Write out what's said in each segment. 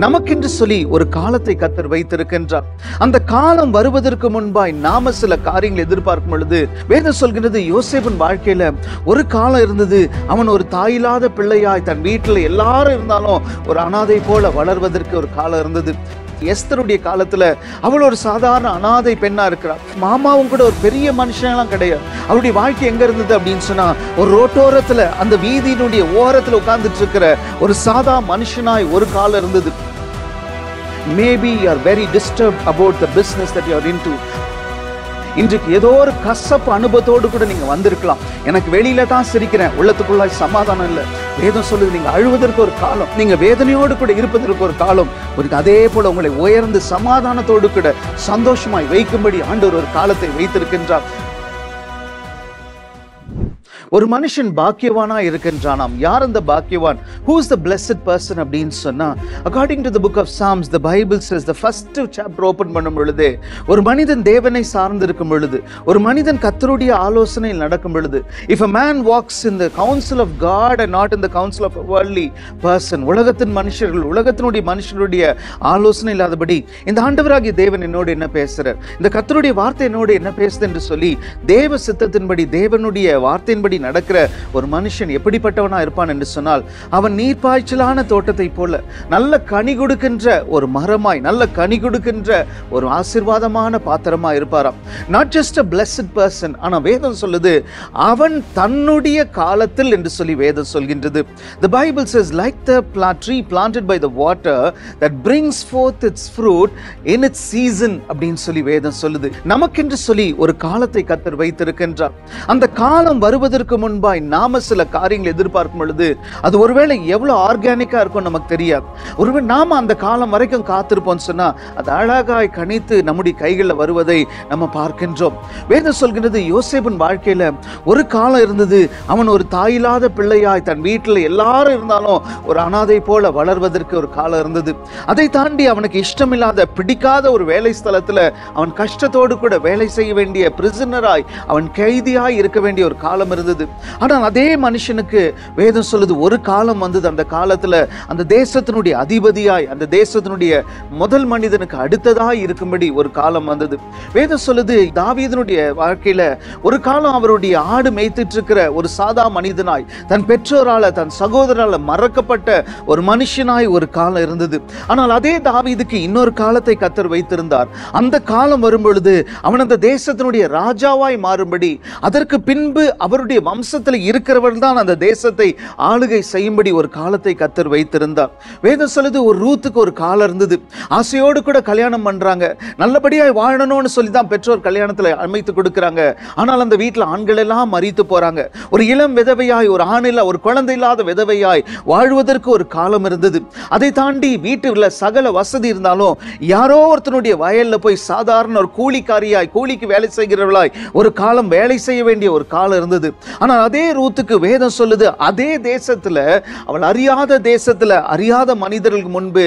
நமக்கென்று சொல்லி ஒரு காலத்தை கர்த்தர் வைத்திருக்கின்றார். அந்த காலம் வருவதற்கு முன்பாய் நாம சில காரியங்களை எதிர்பார்க்கும் பொழுது வேதம் சொல்கிறது, யோசேப்பின் வாழ்க்கையில ஒரு காலம் இருந்தது. அவன் ஒரு தாயில்லாத பிள்ளையாய் தன் வீட்டில் எல்லாரும் இருந்தாலும் ஒரு அனாதை போல வளர்வதற்கு ஒரு காலம் இருந்தது. எஸ்தருடைய காலத்துல அவள் ஒரு சாதாரண அனாதை பெண்ணா இருக்கிறார். மாமாவும் கூட ஒரு பெரிய மனுஷன்லாம் கிடையாது. அவருடைய வாழ்க்கை எங்க இருந்தது அப்படின்னு சொன்னா, ஒரு ரோட்டோரத்துல அந்த வீதியினுடைய ஓரத்துல உட்கார்ந்துட்டு இருக்கிற ஒரு சாதா மனுஷனாய் ஒரு காலம் இருந்தது. Maybe you are very disturbed about the business that you are into. இன்றைக்கு ஏதோ ஒரு கசப்பு அனுபவத்தோடு கூட நீங்க வந்திருக்கலாம். எனக்கு வெளியில தான் சிரிக்கிறேன், உள்ளத்துக்குள்ளாய் சமாதானம் இல்லை. வேதம் சொல்லுது, நீங்க அழுவதற்கு ஒரு காலம், நீங்க வேதனையோடு கூட இருப்பதற்கு ஒரு காலம். அதே போல உங்களை உயர்ந்து சமாதானத்தோடு கூட சந்தோஷமாய் வைக்கும்படி ஆண்டவர் ஒரு காலத்தை வைத்திருக்கின்றார். ஒரு மனுஷன் பாக்கியவானா இருக்கின்றானாம். யார் அந்த பாக்கியவான்? Who is the blessed person அப்படின்னு சொன்னா, according to the book of Psalms, the Bible says, the first chapter open பண்ணும் பொழுது, ஒரு மனிதன் தேவனை சார்ந்து இருக்கும் பொழுது, ஒரு மனிதன் கர்த்தருடைய ஆலோசனையில் நடக்கும் பொழுது, if a man walks in the counsel of God and not in the counsel of a worldly person, உலகத்தின் மனுஷர்கள், உலகத்தினுடைய மனுஷருடைய ஆலோசனை இல்லாதபடி இந்த ஆண்டவராகிய தேவன் என்னோடு என்ன பேசுறார், இந்த கர்த்தருடைய வார்த்தை என்னோடு என்ன பேசுது என்று சொல்லி தேவ சித்தத்தின்படி, தேவனுடைய வார்த்தையின்படி நடக்கிற ஒரு மனுஷன் எப்படிப்பட்டவனா இருப்பான் என்று சொன்னால், அவன் நீர்ப்பாய்ச்சலான தோட்டத்தை போல நல்ல கனி கொடுக்கின்ற ஒரு மரமாய், நல்ல கனி கொடுக்கின்ற ஒரு ஆசீர்வாதமான பாத்திரமா இருப்பாராம். Not just a blessed person, ஆனா வேதம் சொல்லுது அவன் தன்னுடைய காலத்தில் என்று சொல்லி வேதம் சொல்கின்றது. The Bible says, like the tree planted by the water that brings forth its fruit in its season அப்படின்னு சொல்லி வேதம் சொல்லுது. நமக்கென்று சொல்லி ஒரு காலத்தை கர்த்தர் வைத்திருக்கின்றார். அந்த காலம் வருவதற்கு முன்பாய் நாம சில காரியங்களை எதிர்பார்க்கும் பொழுது அது ஒருவேளை எவ்வளவு ஆர்கானிக்கா இருக்கும் நமக்கு தெரியாது. ஒருவேளை நாம அந்த காலம் வரைக்கும் காத்திருப்போம் சொன்னா அது அழகாய் கணித்து நம்முடைய கைகளில் வருவதை நம்ம பார்க்கின்றோம். வேதம் சொல்கிறது, யோசேப்பின் வாழ்க்கையில ஒரு காலம் இருந்தது. அவன் ஒரு தாயில்லாத பிள்ளையாய் தன் வீட்டில் எல்லாரும் இருந்தாலும் ஒரு அனாதை போல வளர்வதற்கு ஒரு காலம் இருந்தது. அதை தாண்டி அவனுக்கு இஷ்டமில்லாத, பிடிக்காத ஒரு வேலை ஸ்தலத்துல அவன் கஷ்டத்தோடு கூட வேலை செய்ய வேண்டிய பிரிசனராய், அவன் கைதியாய் இருக்க வேண்டிய ஒரு காலம் இருந்தது. ஆனால் அதே மனுஷனுக்கு வேதம் சொல்லுது ஒரு காலம் வந்தது. அந்த காலத்துல அந்த தேசத்தினுடைய அதிபதியாய், அந்த தேசத்தினுடைய முதல் மனிதனுக்கு அடுத்ததாய் இருக்கும்படி ஒரு காலம் வந்தது. வேதம் சொல்லுது, தாவீதினுடைய வாழ்க்கையில ஒரு காலம் அவருடைய ஆடு மேய்த்துட்டு இருக்கிற ஒரு சாதா மனிதனாய், தன் பெற்றோரால, தன் சகோதரால மறக்கப்பட்ட ஒரு மனுஷனாய் ஒரு காலம் இருந்தது. ஆனால் அதே தாவீதுக்கு இன்னொரு காலத்தை கர்த்தர் வைத்திருந்தார். அந்த காலம் வரும் பொழுது அவன் அந்த தேசத்தினுடைய ராஜாவாய் மாறும்படி, அதற்கு பின்பு அவருடைய வம்சத்தில் இருக்கிறவர்கள் தான் அந்த தேசத்தை ஆளுகை செய்யும்படி ஒரு காலத்தை கர்த்தர் வைத்திருந்தார். வேதம் சொல்லுது, ஒரு ரூத்துக்கு ஒரு காலம் இருந்தது. ஆசையோடு கூட கல்யாணம் பண்றாங்க, நல்லபடியாய் வாழணும்னு சொல்லி தான் பெற்றோர் கல்யாணத்துல அமைத்து கொடுக்கிறாங்க. ஆனால் அந்த வீட்டில் ஆண்கள் எல்லாம் மரித்து போறாங்க. ஒரு இளம் விதவையாய், ஒரு ஆணில்ல, ஒரு குழந்தை இல்லாத விதவையாய் வாழ்வதற்கு ஒரு காலம் இருந்தது. அதை தாண்டி வீட்டுல சகல வசதி இருந்தாலும் யாரோ ஒருத்தனுடைய வயல்ல போய் சாதாரண ஒரு கூலிக்காரியாய், கூலிக்கு வேலை செய்கிறவளாய் ஒரு காலம் வேலை செய்ய வேண்டிய ஒரு காலம் இருந்தது. ஆனால் அதே ரூத்துக்கு வேதம் சொல்லுது, அதே தேசத்துல, அவள் அறியாத தேசத்துல, அறியாத மனிதர்களுக்கு முன்பு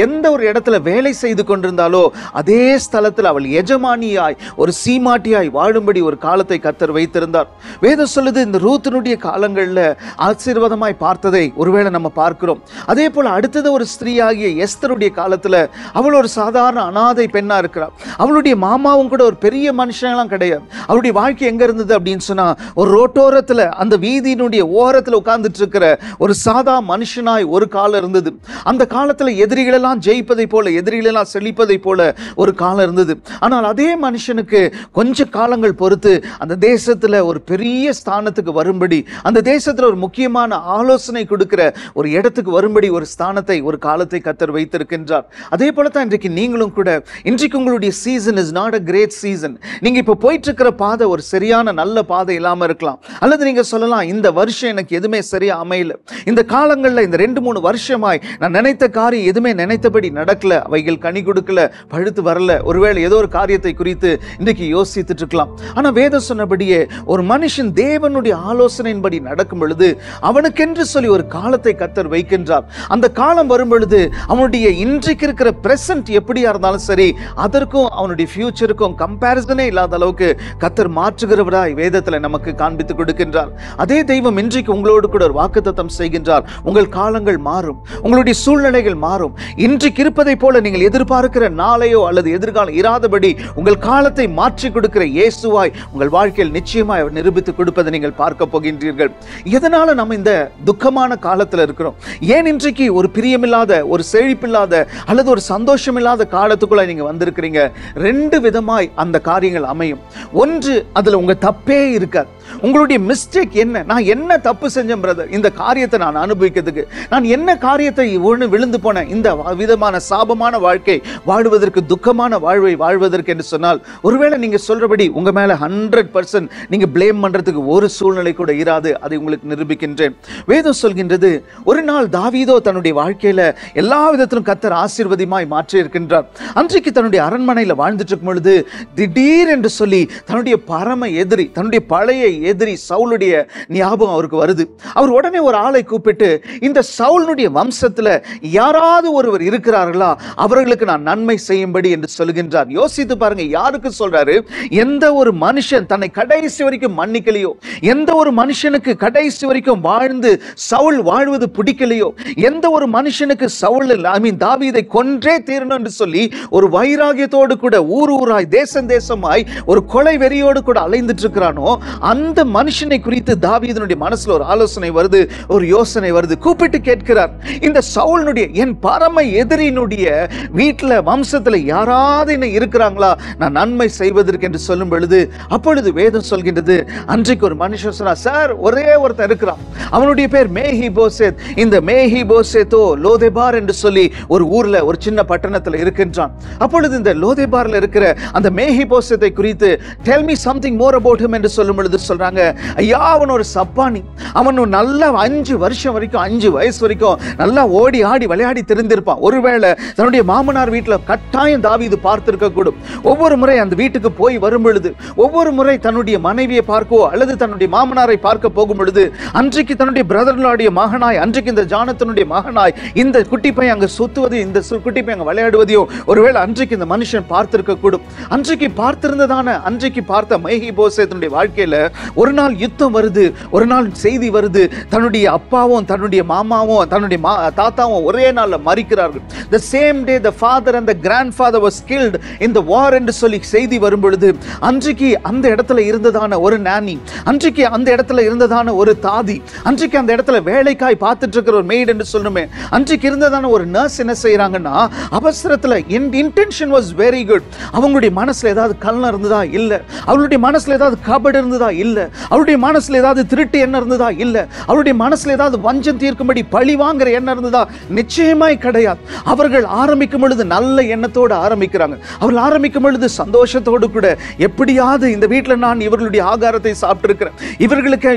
எந்த ஒரு இடத்துல வேலை செய்து கொண்டிருந்தாலோ அதே ஸ்தலத்தில் அவள் எஜமானியாய், ஒரு சீமாட்டியாய் வாழும்படி ஒரு காலத்தை கர்த்தர் வைத்திருந்தார். வேதம் சொல்லுது, இந்த ரூத்தினுடைய காலங்கள்ல ஆசீர்வாதமாய் பார்த்ததை ஒருவேளை நம்ம பார்க்கிறோம். அதே போல அடுத்தது ஒரு ஸ்திரீயாகிய எஸ்தருடைய காலத்துல அவள் ஒரு சாதாரண அனாதை பெண்ணா இருக்கிறார். அவளுடைய மாமாவும் கூட ஒரு பெரிய மனுஷன்லாம் கிடையாது. அவளுடைய வாழ்க்கை எங்க இருந்தது அப்படின்னு சொன்னா, ஒரு ரோட்டோரத்துல, அந்த வீதியினுடைய ஓரத்துல உட்கார்ந்துட்டு இருக்கிற ஒரு சாதா மனுஷனாய் ஒரு காலம் இருந்தது. அந்த காலத்துல எதிரிகள் எல்லாம் ஜெயிப்பதை போல, எதிரிகள் எல்லாம் செழிப்பதை போல ஒரு காலம் இருந்தது. ஆனால் அதே மனுஷனுக்கு கொஞ்ச காலங்கள் பொறுத்து அந்த தேசத்துல ஒரு பெரிய ஸ்தானத்துக்கு வரும்படி, அந்த தேசத்துல ஒரு முக்கியமான ஆலோசனை கொடுக்கிற ஒரு இடத்துக்கு வரும்படி ஒரு ஸ்தானத்தை, ஒரு காலத்தை கர்த்தர் வைத்திருக்கின்றார். அதே போலதான் இன்றைக்கு நீங்களும் கூட, இன்றைக்கு உங்களுடைய season is not a great season. நீங்க இப்ப போயிட்டு இருக்கிற பாதை ஒரு சரியான நல்ல பாதை இல்லாம இருக்கலாம். அல்லது நீங்க சொல்லலாம், இந்த வருஷம் எனக்கு எதுவுமே சரியா அமையல, இந்த காலங்கள்ல இந்த 2-3 வருஷமாய் நான் நினைத்த காரியம் எதுவுமே நினைத்தபடி நடக்கல, அவைகள் கனி கொடுக்கல, பழுத்து வரல. ஒருவேளை ஏதோ ஒரு காரியத்தை குறித்து இன்றைக்கு யோசித்துட்டு இருக்கலாம். ஆனா வேதம் சொன்னபடியே ஒரு மனுஷன் தேவனுடைய ஆலோசனையின்படி நடக்கும் பொழுது அவனுக்கென்று சொல்லி ஒரு காலத்தை கர்த்தர் வைக்கின்றார். அந்த காலம் வரும் பொழுது அவனுடைய இன்றைக்கு இருக்கிற பிரசன்ட் எப்படியா இருந்தாலும் சரி, அதற்கும் அவனுடைய ஃபியூச்சருக்கும் கம்பேரிசனே இல்லாத அளவுக்கு கர்த்தர் மாற்றுகிறவராய் வேதத்துல நமக்கு காண்பித்து கொடுக்கின்றார். அதே தெய்வம் இன்றைக்கு உங்களோடு கூட ஒரு வாக்குத்தத்தம் செய்கின்றார். உங்கள் காலங்கள் மாறும், உங்களுடைய சூழ்நிலைகள் மாறும். இன்றைக்கு இருப்பதை போல நீங்கள் எதிர்பார்க்கிற நாளையோ அல்லது எதிர்காலம் இராதபடி உங்கள் காலத்தை மாற்றி கொடுக்கிற இயேசுவாய் உங்கள் வாழ்க்கையில் நிச்சயமாய் அவர் நிரூபித்து கொடுப்பதை நீங்கள் பார்க்க போகின்றீர்கள். எதனால நம்ம இந்த துக்கமான காலத்தில் இருக்கிறோம்? ஏன் இன்றைக்கு ஒரு பிரியமில்லாத, ஒரு செழிப்பில்லாத அல்லது ஒரு சந்தோஷம் இல்லாத காலத்துக்குள்ள நீங்க வந்திருக்கிறீங்க? ரெண்டு விதமாய் அந்த காரியங்கள் அமையும். ஒன்று, அதுல உங்க தப்பே இருக்காது. உங்களுடைய மிஸ்டேக் என்ன? நான் என்ன தப்பு செஞ்சேன் பிரதர் இந்த காரியத்தை நான் அனுபவிக்கிறதுக்கு? நான் என்ன காரியத்தை விழுந்து போன இந்த விதமான சாபமான வாழ்க்கை வாழ்வதற்கு, துக்கமான வாழ்வை வாழ்வதற்கு என்று சொன்னால், ஒருவேளை நீங்க சொல்றபடி உங்க மேல 100% நீங்க பிளேம் பண்றதுக்கு ஒரு சூழ்நிலை கூட இராது. அதை உங்களுக்கு நிரூபிக்கின்றேன். வேதம் சொல்கின்றது, ஒரு நாள் தாவீதோ தன்னுடைய வாழ்க்கையில எல்லா விதத்திலும் கர்த்தர் ஆசீர்வாதமாய் மாற்றி இருக்கின்றார். அன்றைக்கு தன்னுடைய அரண்மனையில் வாழ்ந்துட்டு இருக்கும் பொழுது திடீர் என்று சொல்லி தன்னுடைய பரம எதிரி, தன்னுடைய பழைய எதிரி சவுலுடைய ஞாபகம் அவருக்கு வருது. அவர் உடனே ஒரு ஆளை கூப்பிட்டு, இந்த சவுலுடைய வம்சத்துல யாராவது ஒருவர் இருக்கிறார்களா, அவர்களுக்கு நான் நன்மை செய்யும்படி என்று சொல்கின்றார். யோசித்து பாருங்க, யாருக்கு சொல்றாரு? எந்த ஒரு மனுஷன் தன்னை கடைசி வரைக்கும் மன்னிக்கலையோ, எந்த ஒரு மனுஷனுக்கு கடைசி வரைக்கும் வாழ்ந்து சவுல் வாழ்வது பிடிக்கலையோ, எந்த ஒரு மனுஷனுக்கு சவுல் தாவீதை கொன்றே தீரணும் என்று சொல்லி ஒரு வைராகியத்தோடு கூட ஊர் ஊராய் தேசம் தேசமாய் ஒரு கொலை வெறியோடு கூட அலைந்துட்டு இருக்கிறானோ, அந்த மனுஷனை குறித்து தாவீதினுடைய மனசுல ஒரு ஆலோசனை வருது, ஒரு யோசனை வருது. கூப்பிட்டு கேட்கிறார், இந்த சவுலுடைய, என் பரம எதிரினுடைய வீட்டுல வம்சத்துல யாராவது என்ன இருக்கிறாங்களா நான் நன்மை செய்வதற்கு என்று சொல்லும் பொழுது, அப்பொழுது வேதம் சொல்கின்றது, அன்றைக்கு ஒரு மனுஷன் சொன்னார், சார் ஒரே ஒருத்தர் இருக்கிறான், அவனுடைய பேர் மேஹிபோசேத். இந்த மேஹிபோசேத்தோ லோதேபார் என்று சொல்லி ஒரு ஊர்ல, ஒரு சின்ன பட்டணத்துல இருக்கின்றான். அப்பொழுது இந்த லோதேபார்ல இருக்கிற அந்த மேஹிபோசேத்தை குறித்து tell me something more about him என்று சொல்லும் பொழுது சொல்றாங்க, ஐயா அவன் ஒரு சப்பானி, அவன் நல்லா 5 வருஷம் வரைக்கும், 5 வயசு வரைக்கும் நல்லா ஓடி ஆடி விளையாடி தெரிந்திருப்பான். ஒருவேளை தன்னுடைய மாமனார் வீட்டுல கட்டாயம் தாவீது பார்த்திருக்க கூடும். ஒவ்வொரு முறை அந்த வீட்டுக்கு போய் வரும் பொழுது, ஒவ்வொரு முறை தன்னுடைய மனைவியை பார்க்கவோ அல்லது தன்னுடைய மாமனாரை பார்க்க போகும் பொழுது, அன்றைக்கு தன்னுடைய பிரதர்களுடைய மகனாய், அன்றைக்கு இந்த ஜானத்தனுடைய மகனாய் இந்த குட்டி பையன் அங்க சுத்துவது, இந்த குட்டி பையன் அங்க விளையாடுவதையோ ஒருவேளை அன்றைக்கு இந்த மனுஷன் பார்த்திருக்க கூடும். அன்றைக்கு பார்த்திருந்ததான, அன்றைக்கு பார்த்த மேஹிபோசேத்தினுடைய வாழ்க்கையில ஒரு நாள் யுத்தம் வருது, ஒரு நாள் செய்தி வருது, தன்னுடைய அப்பாவும் தன்னுடைய மாமாவும் தன்னுடைய தாத்தாவும் ஒரே நாள்ல மரிக்கிறார்கள். The same day the father and the grandfather was killed in the war என்று சொல்லி செய்தி வரும் பொழுது, அன்றைக்கு அந்த இடத்துல இருந்ததான ஒரு நானி, அன்றைக்கு அந்த இடத்துல இருந்ததான ஒரு தாதி, அன்றைக்கு அந்த இடத்துல வேலைக்காய் பார்த்துட்டு இருக்கிற ஒரு மெய்ட் என்று சொல்லுமே, அன்றைக்கு இருந்ததான ஒரு நர்ஸ் என்ன செய்யறாங்கன்னா, அவசரத்துல இன்டென்ஷன் வாஸ் வெரி குட். அவங்களுடைய மனசுல ஏதாவது கள்ளம் இருந்ததா? இல்ல. அவளுடைய மனசுல ஏதாவது கபடு இருந்ததா? இல்ல. அவளுடைய மனசுல ஏதாவது திருட்டு எண்ணம் இருந்ததா? இல்ல. அவளுடைய மனசுல ஏதாவது வஞ்சம் தீர்க்கும்படி பழி வாங்குற எண்ணம் இருந்ததா? நிச்சயமாய் கிடையாது. அவர்கள் ஆரம்பிக்கும் பொழுது நல்ல எண்ணத்தோடு ஆரம்பிக்கிறாங்க. அவர்கள் ஆரம்பிக்கும் பொழுது சந்தோஷத்தோடு கூட, எப்படியாவது இந்த வீட்டில் நான் இவர்களுடைய ஆகாரத்தை சாப்பிட்டு இருக்கிறேன்,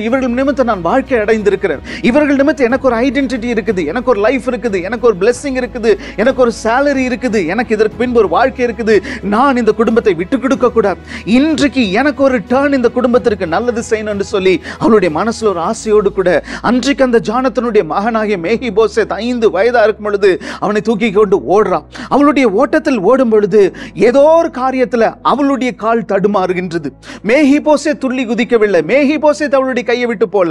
இவர்கள் நிமித்தம் நான் வாழ்க்கை அடைந்திருக்கிறேன், இவர்கள் நிமித்தம் எனக்கு ஒரு ஐடென்டிட்டி இருக்குது, எனக்கு ஒரு லைஃப் இருக்குது, எனக்கு ஒரு பிளெஸிங் இருக்குது, எனக்கு ஒரு சேலரி இருக்குது, எனக்கு இதற்கு பின்பு ஒரு வாழ்க்கை இருக்குது, நான் இந்த குடும்பத்தை விட்டு கொடுக்க கூடாது, இன்றைக்கு எனக்கு ஒரு டர்ன் இந்த குடும்பத்திற்கு நல்லது செய்யணும் என்று சொல்லி அவளுடைய மனசுல ஒரு ஆசையோடு கூட, அன்றைக்கு அந்த ஜானத்தனுடைய மகனாகிய மேஹிபோசேத் 5 வயதா இருக்கும் பொழுது அவனை தூக்கி கொண்டு ஓடுறான். அவளுடைய ஓட்டத்தில் ஓடும் பொழுது ஏதோ ஒரு காரியத்தில் அவளுடைய கால் தடுமாறுகின்றது. மேஹிபோசேத் துள்ளி குதிக்கவில்லை, மேஹிபோசேத் அவளுடைய கையை விட்டு போல,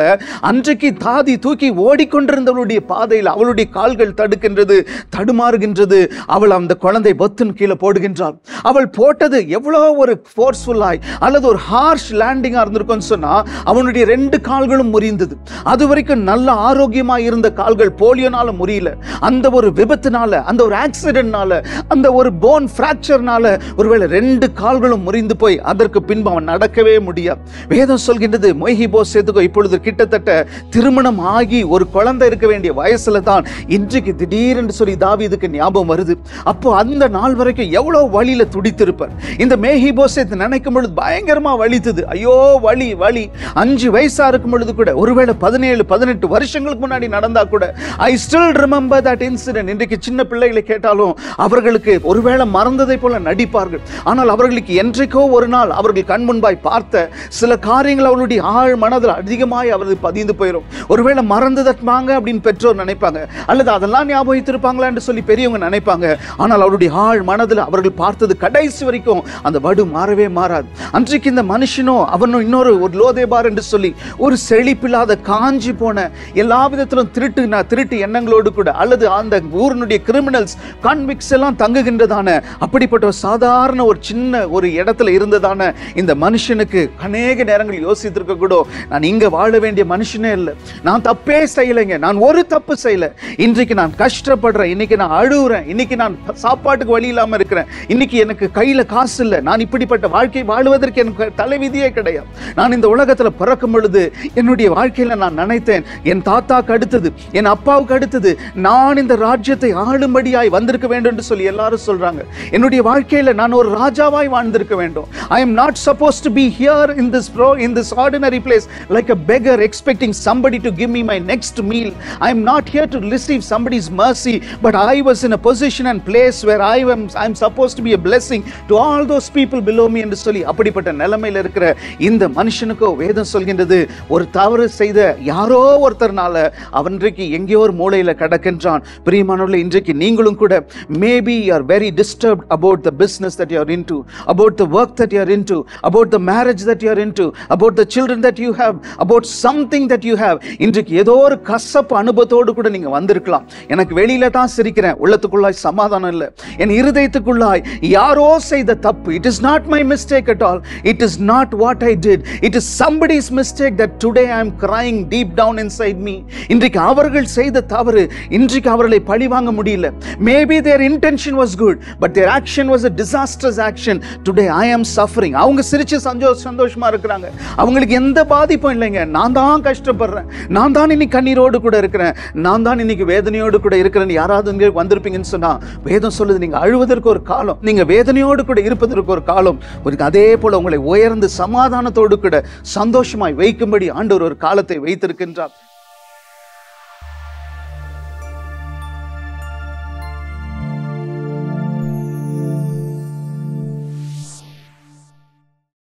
அன்றைக்கு தாதி தூக்கி ஓடிக்கொண்டிருந்தவளுடைய பாதையில் அவளுடைய கால்கள் தடுக்கின்றது, தடுமாறுகின்றது. அவள் அந்த குழந்தை பொத்துன்னு கீழே போடுகின்றாள். அவள் போட்டது எவ்வளவு ஒரு ஃபோர்ஸ்ஃபுல்லாய் அல்லது ஒரு ஹார்ஷ் லேண்டிங்கா இருந்திருக்கும்னு சொன்னா, அவனுடைய 2 கால்களும் முறிந்தது. அது வரைக்கும் நல்ல ஆரோக்கியமா இருந்த கால்கள் போலியோனால முறியல. அந்த ஒரு விபத்துனால, அந்த ஒரு ஆக்சிடென்ட்னால, அந்த ஒரு போன் பிராக்சர்னால ஒருவேளை 2 கால்களும் முறிந்து போய் அதற்கு பின்பு அவன் நடக்கவே முடியாது. வேதம் சொல்கின்றது, மேஹிபோசேத்துக்கு இப்பொழுது கிட்டத்தட்ட திருமணம் ஆகி ஒரு குழந்தை இருக்க வேண்டிய வயசுல தான் இன்றைக்கு திடீரென்று சொல்லி தாவீதுக்கு ஞாபகம் வருது. அப்போ அந்த நாள் வரைக்கும் எவ்வளவு வழியில துடித்திருப்பார். இந்த மேஹிபோசேத் நினைக்கும் பொழுது பயங்கரமா வலித்தது. ஐயோ வலி வலி. 5 வயசா இருக்கும் பொழுது கூட, ஒருவேளை 17-18 வருஷங்களுக்கு முன்னாடி நடந்தா கூட, I still remember that incident. இன்றைக்கு சின்ன பிள்ளைகளை கேட்டாலும் அவர்களுக்கு ஒருவேளை மறந்ததை போல நடிப்பார்கள். ஆனால் அவர்களுக்கு என்றைக்கோ ஒரு நாள் அவர்கள் கண் முன்பாய் பார்த்த சில காரியங்கள் அவர்களுடைய ஆழ் மனதில் அதிகமாய் அவர்கள் பதிந்து போயிடும். ஒருவேளை மறந்து தட்டுவாங்க அப்படின்னு பெற்றோர் நினைப்பாங்க, அல்லது அதெல்லாம் ஞாபகித்திருப்பாங்களா என்று சொல்லி பெரியவங்க நினைப்பாங்க. ஆனால் அவருடைய ஆழ் மனதில் அவர்கள் பார்த்தது கடைசி வரைக்கும் அந்த வடு மாறவே மாறாது. அன்றைக்கு இந்த மனுஷனோ அவனும் இன்னொரு ஒரு ஹமாத் லோதேபார் என்று சொல்லி ஒரு செழிப்பில்லாத காஞ்சி போன எல்லா விதத்திலும் திருட்டு எண்ணங்களோடு கூட, அல்லது அந்த ஊரினுடைய கிரிமினல்ஸ் கான்விக்ஸ் எல்லாம் தங்குகின்றதான அப்படிப்பட்ட ஒரு சாதாரண ஒரு சின்ன ஒரு இடத்துல இருந்ததான இந்த மனுஷனுக்கு அநேக நேரங்கள் யோசித்திருக்க கூட, நான் இங்க வாழ வேண்டிய மனுஷனே இல்லை, நான் தப்பே செய்யலைங்க, நான் ஒரு தப்பு செய்யல, இன்றைக்கு நான் கஷ்டப்படுறேன், இன்னைக்கு நான் அழுகுறேன், இன்னைக்கு நான் சாப்பாட்டுக்கு வழி இல்லாம இருக்கிறேன், இன்னைக்கு எனக்கு கையில காசு இல்லை, நான் இப்படிப்பட்ட வாழ்க்கை வாழ்வதற்கு எனக்கு தலைவிதியே கிடையாது. நான் இந்த உலகத்துல பிறக்கும் பொழுது என்னுடைய வாழ்க்கையில நான் நினைத்தேன், என் தாத்தாக்கு அடுத்தது, என் அப்பாவுக்கு அடுத்தது நான் இந்த ராஜ்யத்தை ஆளும்படியாய் வந்திருக்க வேண்டும் என்று சொல்லி எல்லாரும் சொல்றாங்க. என்னுடைய வாழ்க்கையில நான் ஒரு ராஜாவாய் வாழ்ந்திருக்க வேண்டும். I am not supposed to be here in this ordinary place like a beggar expecting somebody to give me my next meal. I am not here to receive somebody's mercy, but I was in a position and place where I am supposed to be a blessing to all those people below me என்று சொல்லி அப்படிப்பட்ட நிலைமையில் இருக்கிற இந்த மனுஷனுக்கோ வேதம் சொல்கின்றது, ஒரு தவறு செய்த யாரோ ஒருத்தர்னால அவன் இன்றைக்கு எங்கேயோ ஒரு மூலையில கிடக்கின்றான். பிரியமானவர்களே, இன்றைக்கு நீங்களும் கூட maybe you are very disturbed about the business that you are into, about the work that you are into, about the marriage that you are into, about the children that you have, about something that you have. இன்றைக்கு ஏதோ ஒரு கசப்பு அனுபவத்தோடு கூட நீங்க வந்திருக்கலாம். எனக்கு வெளியில தான் சிரிக்கிறேன், உள்ளத்துக்குள்ளாய் சமாதானம் இல்லை, என் இருதயத்துக்குள்ளாய் யாரோ செய்த தப்பு. It is not my mistake at all. It is not what I did. It is somebody's mistake that today I am crying deep down inside me. இன்றைக்கு அவர்கள் செய்த தவறு, இன்றைக்கு அவர்களை பழி வாங்க முடியல. Maybe their intention was good, but their action was a disastrous action. Today I am suffering. அவங்க சிரிச்சு சந்தோஷமா இருக்கிறாங்க, அவங்களுக்கு எந்த பாதிப்பும் இல்லைங்க. நான் தான் கஷ்டப்படுறேன், நான் தான் இன்னைக்கு கண்ணீரோடு கூட இருக்கிறேன், நான் தான் இன்னைக்கு வேதனையோடு கூட இருக்கிறேன். யாராவது வந்திருப்பீங்கன்னு சொன்னா வேதம் சொல்லுது, நீங்க அழுவதற்கு ஒரு காலம், நீங்க வேதனையோடு கூட இருப்பதற்கு ஒரு காலம், அதே போல உங்களை உயர்ந்து சமாதானத்தோடு கூட சந்தோஷமாய் வைக்கும்படி ஆண்டவர் ஒரு காலத்தை வைத்திருக்கின்றார்.